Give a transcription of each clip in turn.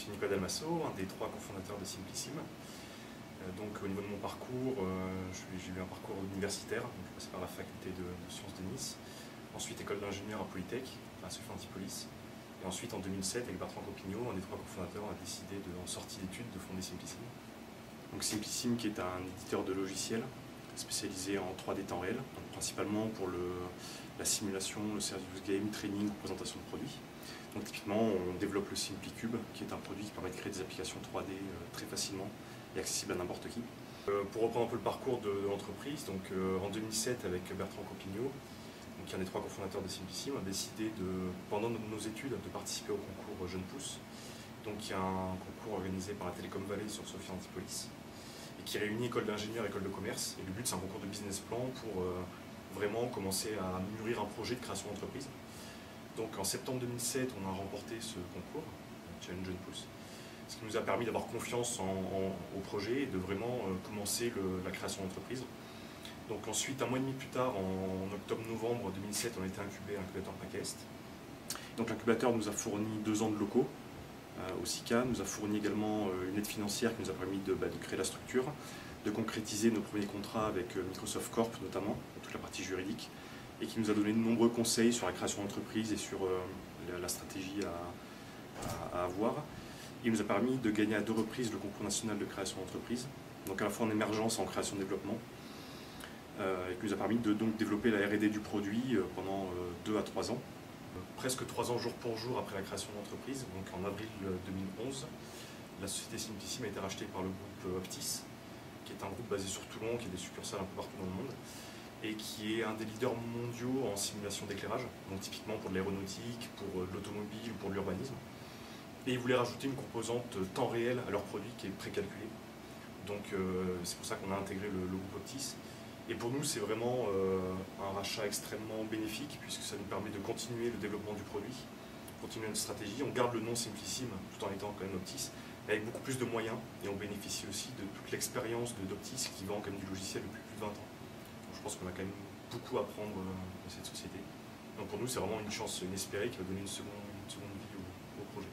suis Nicolas Dalmasso, un des 3 cofondateurs de Simplissim. Donc au niveau de mon parcours, j'ai eu un parcours universitaire, donc je suis passé par la faculté de sciences de Nice, ensuite école d'ingénieur à Polytech, à Sophie Antipolis, et ensuite en 2007 avec Bertrand Copignot, un des 3 cofondateurs, on a décidé en sortie d'études de fonder Simplissim. Donc Simplissim qui est un éditeur de logiciels spécialisé en 3D temps réel, donc principalement pour la simulation, le service game, training ou présentation de produits. Donc typiquement on développe le SimpliCube qui est un produit qui permet de créer des applications 3D très facilement et accessible à n'importe qui. Pour reprendre un peu le parcours de l'entreprise, donc en 2007 avec Bertrand Copignot, qui est un des 3 cofondateurs de Simplissim, on a décidé pendant nos études de participer au concours Jeune Pousse, donc qui est un concours organisé par la Télécom Valley sur Sophie Antipolis et qui réunit école d'ingénieurs et école de commerce. Et le but c'est un concours de business plan pour vraiment commencer à mûrir un projet de création d'entreprise. Donc en septembre 2007, on a remporté ce concours, Challenge Jeune Pousse, ce qui nous a permis d'avoir confiance au projet et de vraiment commencer la création d'entreprise. Donc ensuite, un mois et demi plus tard, en octobre-novembre 2007, on a été incubé à l'incubateur PACEST. Donc l'incubateur nous a fourni 2 ans de locaux au SICA, nous a fourni également une aide financière qui nous a permis de créer la structure, de concrétiser nos premiers contrats avec Microsoft Corp notamment, toute la partie juridique, et qui nous a donné de nombreux conseils sur la création d'entreprise et sur la stratégie à avoir. Il nous a permis de gagner à 2 reprises le concours national de création d'entreprise, donc à la fois en émergence et en création développement, et qui nous a permis de donc développer la R&D du produit pendant 2 à 3 ans. Presque 3 ans jour pour jour après la création de l'entreprise, donc en avril 2011, la société Simplissim a été rachetée par le groupe Optis, qui est un groupe basé sur Toulon, qui a des succursales un peu partout dans le monde, et qui est un des leaders mondiaux en simulation d'éclairage, donc typiquement pour de l'aéronautique, pour l'automobile ou pour l'urbanisme. Et ils voulaient rajouter une composante temps réel à leur produit qui est précalculé. Donc c'est pour ça qu'on a intégré le groupe Optis. Et pour nous, c'est vraiment un rachat extrêmement bénéfique puisque ça nous permet de continuer le développement du produit, continuer notre stratégie. On garde le nom Simplissim tout en étant quand même Optis, avec beaucoup plus de moyens et on bénéficie aussi de toute l'expérience d'Optis qui vend quand même du logiciel depuis plus de 20 ans. Donc je pense qu'on a quand même beaucoup à apprendre de cette société. Donc pour nous, c'est vraiment une chance inespérée qui va donner une seconde vie au projet.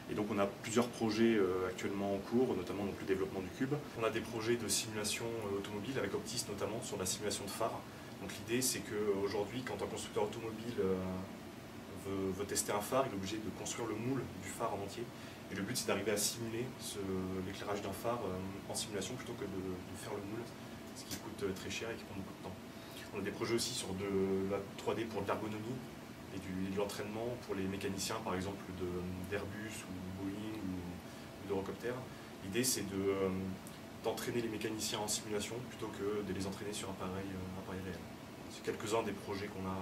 Et donc on a plusieurs projets actuellement en cours, notamment donc le développement du cube. On a des projets de simulation automobile avec Optis notamment sur la simulation de phare. Donc l'idée c'est qu'aujourd'hui quand un constructeur automobile veut tester un phare, il est obligé de construire le moule du phare en entier. Et le but c'est d'arriver à simuler l'éclairage d'un phare en simulation plutôt que de faire le moule, ce qui coûte très cher et qui prend beaucoup de temps. On a des projets aussi sur de la 3D pour de l'ergonomie et de l'entraînement pour les mécaniciens par exemple d'Airbus ou Boeing ou d'Eurocopter. L'idée c'est d'entraîner les mécaniciens en simulation plutôt que de les entraîner sur appareil réel. C'est quelques-uns des projets qu'on a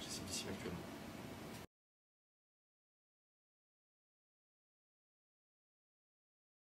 chez Simplissim actuellement.